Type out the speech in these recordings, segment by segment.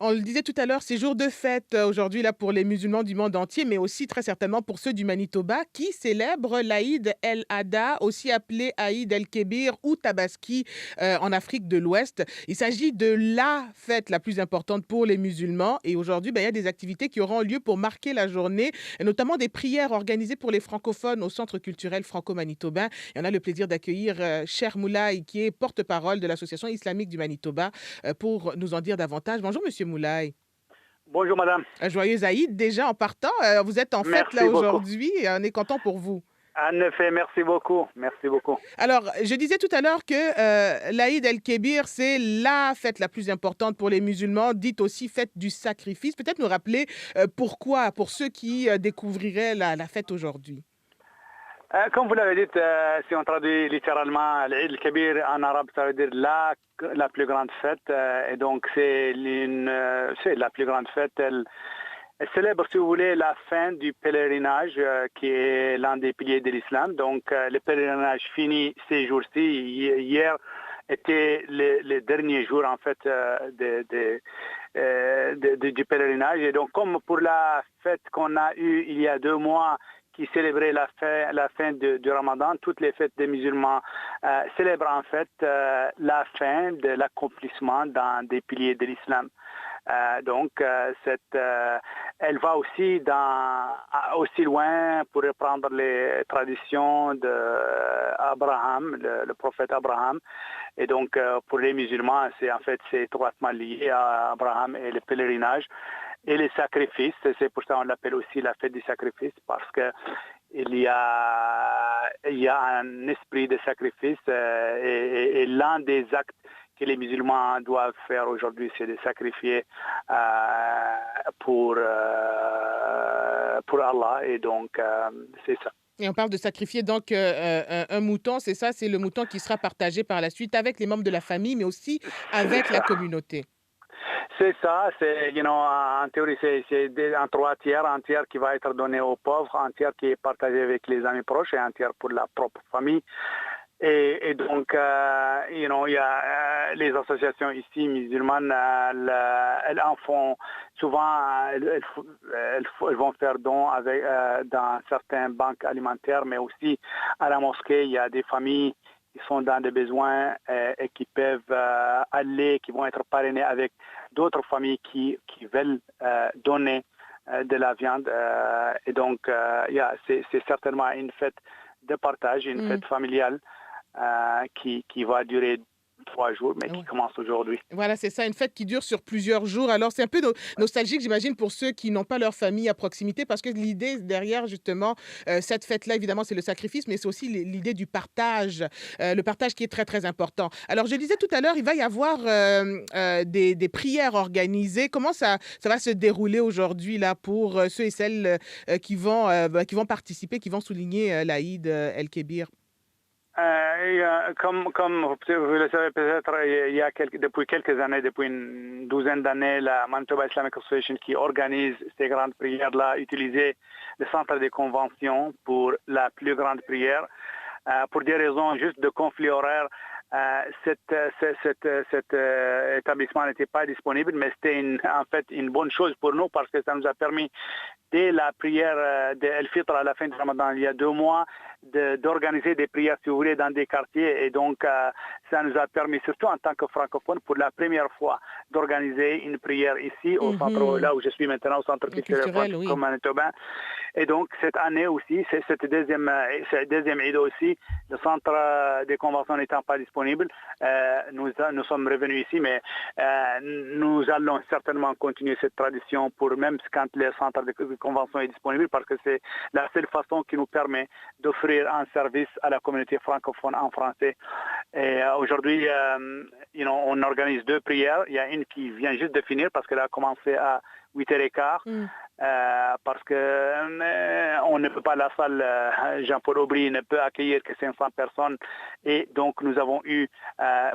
On le disait tout à l'heure, c'est jour de fête aujourd'hui là pour les musulmans du monde entier, mais aussi très certainement pour ceux du Manitoba qui célèbrent l'Aïd el-Adha, aussi appelé Aïd el-Kébir ou Tabaski en Afrique de l'Ouest. Il s'agit de la fête la plus importante pour les musulmans et aujourd'hui, il y a des activités qui auront lieu pour marquer la journée, et notamment des prières organisées pour les francophones au Centre culturel franco-manitobain. Et on a le plaisir d'accueillir Cher Moulay, qui est porte-parole de l'Association islamique du Manitoba, pour nous en dire davantage. Bonjour, Monsieur Moulay. Bonjour madame, Joyeux Aïd déjà en partant. Vous êtes en fête là merci beaucoup. aujourd'hui et on est content pour vous. En effet, merci beaucoup, merci beaucoup. Alors, je disais tout à l'heure que l'Aïd el-Kébir, c'est la fête la plus importante pour les musulmans, dite aussi fête du sacrifice. Peut-être nous rappeler pourquoi, pour ceux qui découvriraient la fête aujourd'hui. Comme vous l'avez dit, si on traduit littéralement l'Eid al-Kabir en arabe, ça veut dire la plus grande fête. Et donc c'est la plus grande fête. Elle célèbre, si vous voulez, la fin du pèlerinage, qui est l'un des piliers de l'islam. Donc le pèlerinage finit ces jours-ci. Hier était le dernier jour en fait du pèlerinage. Et donc comme pour la fête qu'on a eue il y a 2 mois, qui célébrait la fin du Ramadan, toutes les fêtes des musulmans célèbrent en fait la fin de l'accomplissement d'un des piliers de l'islam. Elle va aussi loin pour reprendre les traditions d'Abraham, le prophète Abraham. Et donc, pour les musulmans, c'est étroitement lié à Abraham et le pèlerinage et les sacrifices. C'est pour ça qu'on l'appelle aussi la fête du sacrifice, parce que il y a un esprit de sacrifice, et l'un des actes que les musulmans doivent faire aujourd'hui, c'est de sacrifier pour Allah. Et donc, c'est ça. Et on parle de sacrifier donc un mouton, c'est ça, c'est le mouton qui sera partagé par la suite avec les membres de la famille, mais aussi C'est avec la ça. communauté. C'est ça, en théorie, c'est en 3 tiers, un tiers qui va être donné aux pauvres, un tiers qui est partagé avec les amis proches et un tiers pour la propre famille. Et donc, il y a les associations ici musulmanes, elles en font souvent, elles vont faire don dans certaines banques alimentaires, mais aussi à la mosquée, il y a des familles qui sont dans des besoins, et qui peuvent aller, qui vont être parrainés avec d'autres familles qui veulent donner de la viande. Et donc, c'est certainement une fête de partage, une Mm. fête familiale, qui va durer 3 jours, mais qui Ouais. commence aujourd'hui. Voilà, c'est ça, une fête qui dure sur plusieurs jours. Alors, c'est un peu nostalgique, j'imagine, pour ceux qui n'ont pas leur famille à proximité, parce que l'idée derrière, justement, cette fête-là, évidemment, c'est le sacrifice, mais c'est aussi l'idée du partage, le partage qui est très, très important. Alors, je disais tout à l'heure, il va y avoir des prières organisées. Comment ça va se dérouler aujourd'hui, là, pour ceux et celles qui vont participer, qui vont souligner l'Aïd El-Kébir? Comme vous le savez peut-être, depuis quelques années, depuis une douzaine d'années, la Manitoba Islamic Association, qui organise ces grandes prières-là, utilisait le centre des conventions pour la plus grande prière. Pour des raisons juste de conflit horaire, cet établissement n'était pas disponible, mais c'était en fait une bonne chose pour nous, parce que ça nous a permis, dès la prière de El Fitr à la fin du Ramadan, il y a 2 mois, d'organiser des prières, si vous voulez, dans des quartiers. Et donc, ça nous a permis, surtout en tant que francophone, pour la première fois, d'organiser une prière ici, au centre, Mhm. là où je suis maintenant, au centre culturel Culturel, oui. franco-manitobain. Et donc, cette année aussi, c'est cette deuxième Eid aussi, le centre des conventions n'étant pas disponible, nous sommes revenus ici, mais nous allons certainement continuer cette tradition, pour même quand le centre de convention est disponible, parce que c'est la seule façon qui nous permet d'offrir un service à la communauté francophone en français. Et aujourd'hui, on organise 2 prières. Il y a une qui vient juste de finir, parce qu'elle a commencé à 8h15, Mm. parce que on ne peut pas, la salle Jean-Paul Aubry ne peut accueillir que 500 personnes, et donc nous avons eu,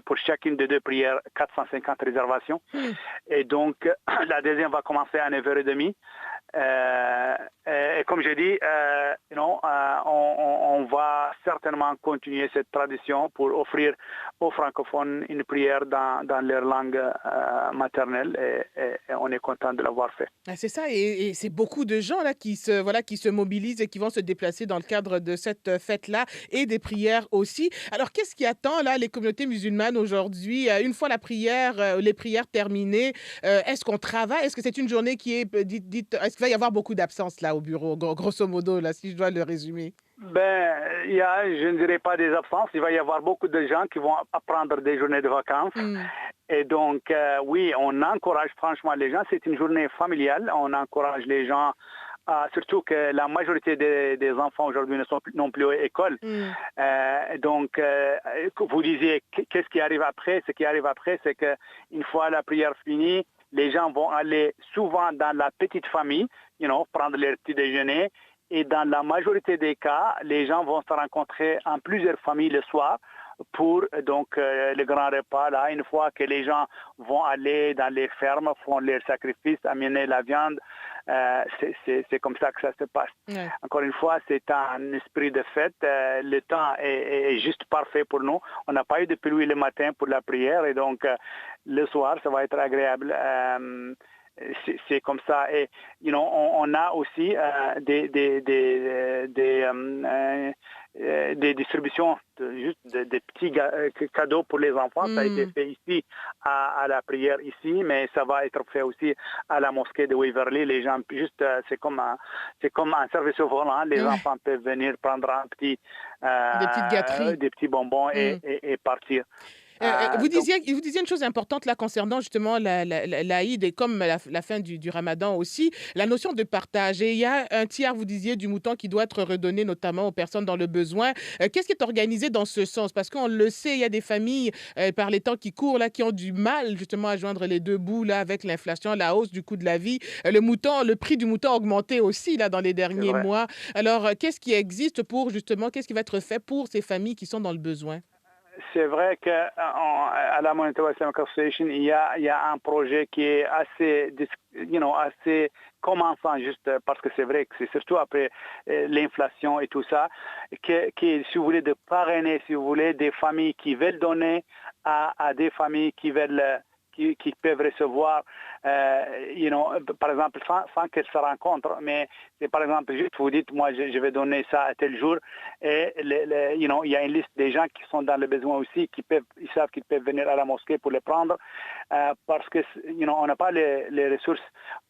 pour chacune des 2 prières, 450 réservations. Mm. Et donc la deuxième va commencer à 9h30. Et comme j'ai dit, on va certainement continuer cette tradition pour offrir aux francophones une prière dans leur langue maternelle et on est content de l'avoir fait. Ah, c'est ça, et c'est beaucoup de gens là qui se mobilisent et qui vont se déplacer dans le cadre de cette fête-là et des prières aussi. Alors, qu'est-ce qui attend là les communautés musulmanes aujourd'hui? Une fois les prières terminées, est-ce qu'on travaille? Est-ce que c'est une journée qui est est-ce qu'il va y avoir beaucoup d'absence là au bureau, grosso modo, là, si je dois le résumer? Je ne dirais pas des absences. Il va y avoir beaucoup de gens qui vont prendre des journées de vacances. Hmm. Et donc, oui, on encourage franchement les gens. C'est une journée familiale. On encourage les gens, surtout que la majorité des enfants aujourd'hui ne sont non plus à l'école. Hmm. Vous disiez, qu'est-ce qui arrive après? Ce qui arrive après, c'est qu'une fois la prière finie, les gens vont aller souvent dans la petite famille, prendre leur petit déjeuner. Et dans la majorité des cas, les gens vont se rencontrer en plusieurs familles le soir pour le grand repas. Là, une fois que les gens vont aller dans les fermes, font leurs sacrifices, amener la viande, c'est comme ça que ça se passe. Ouais. Encore une fois, c'est un esprit de fête. Le temps est juste parfait pour nous. On n'a pas eu de pluie le matin pour la prière et donc le soir, ça va être agréable. C'est comme ça. Et on a aussi des distributions des petits cadeaux pour les enfants. Ça a été fait ici à la prière ici, mais ça va être fait aussi à la mosquée de Waverly. Les gens c'est comme un service au volant. Les enfants peuvent venir prendre un petit Des petites gâteries. des petits bonbons et partir. Vous disiez une chose importante là concernant justement l'Aïd et comme la fin du Ramadan aussi, la notion de partage. Et il y a un tiers, vous disiez, du mouton qui doit être redonné notamment aux personnes dans le besoin. Qu'est-ce qui est organisé dans ce sens? Parce qu'on le sait, il y a des familles par les temps qui courent là qui ont du mal justement à joindre les deux bouts là avec l'inflation, la hausse du coût de la vie. Le prix du mouton a augmenté aussi là dans les derniers mois. Alors, qu'est-ce qui existe pour justement, qu'est-ce qui va être fait pour ces familles qui sont dans le besoin? C'est vrai qu'à la Manitoba Islamic Association, il y a un projet qui est assez commençant, juste parce que c'est vrai que c'est surtout après l'inflation et tout ça, qui, si vous voulez, de parrainer, si vous voulez, des familles qui veulent donner à des familles qui veulent qui peuvent recevoir, par exemple, sans qu'elles se rencontrent. Mais c'est par exemple, juste vous dites, moi, je vais donner ça à tel jour. Et, il y a une liste des gens qui sont dans le besoin aussi, ils savent qu'ils peuvent venir à la mosquée pour les prendre, parce que, on n'a pas les ressources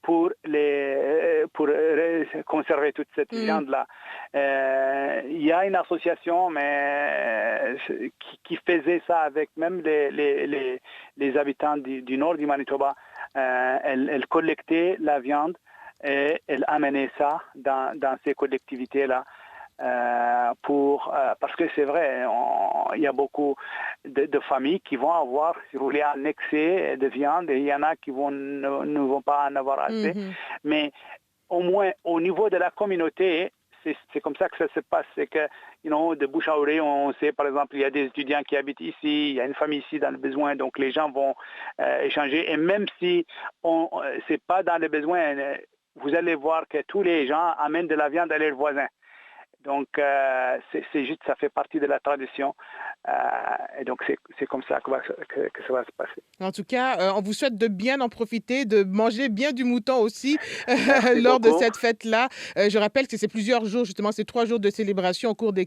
pour conserver toute cette viande-là. Il y a une association qui faisait ça avec même les habitants du nord du Manitoba. Elle collectait la viande et elle amenait ça dans ces collectivités-là. Parce que c'est vrai, il y a beaucoup de familles qui vont avoir, si vous voulez, un excès de viande et il y en a qui ne vont pas en avoir assez. Mais au moins, au niveau de la communauté, c'est comme ça que ça se passe. C'est que, de bouche à oreille, on sait, par exemple, il y a des étudiants qui habitent ici, il y a une famille ici dans le besoin, donc les gens vont échanger. Et même si c'est pas dans le besoin, vous allez voir que tous les gens amènent de la viande à leurs voisins. Donc, c'est juste, ça fait partie de la tradition. Et donc, c'est comme ça que ça va se passer. En tout cas, on vous souhaite de bien en profiter, de manger bien du mouton aussi lors de beaucoup. cette fête-là. Je rappelle que c'est plusieurs jours, justement, c'est 3 jours de célébration au cours des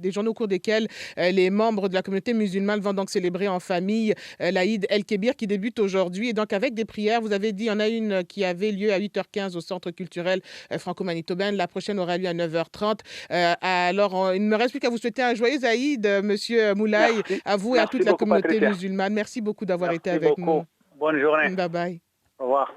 journées au cours desquels les membres de la communauté musulmane vont donc célébrer en famille l'Aïd El-Kébir qui débute aujourd'hui. Et donc, avec des prières, vous avez dit, il y en a une qui avait lieu à 8h15 au Centre culturel franco-manitobain. La prochaine aura lieu à 9h30. Alors, il ne me reste plus qu'à vous souhaiter un joyeux Aïd, Monsieur Moulay, à vous et à toute la communauté musulmane. Merci beaucoup d'avoir été avec nous. Bonne journée. Bye bye. Au revoir.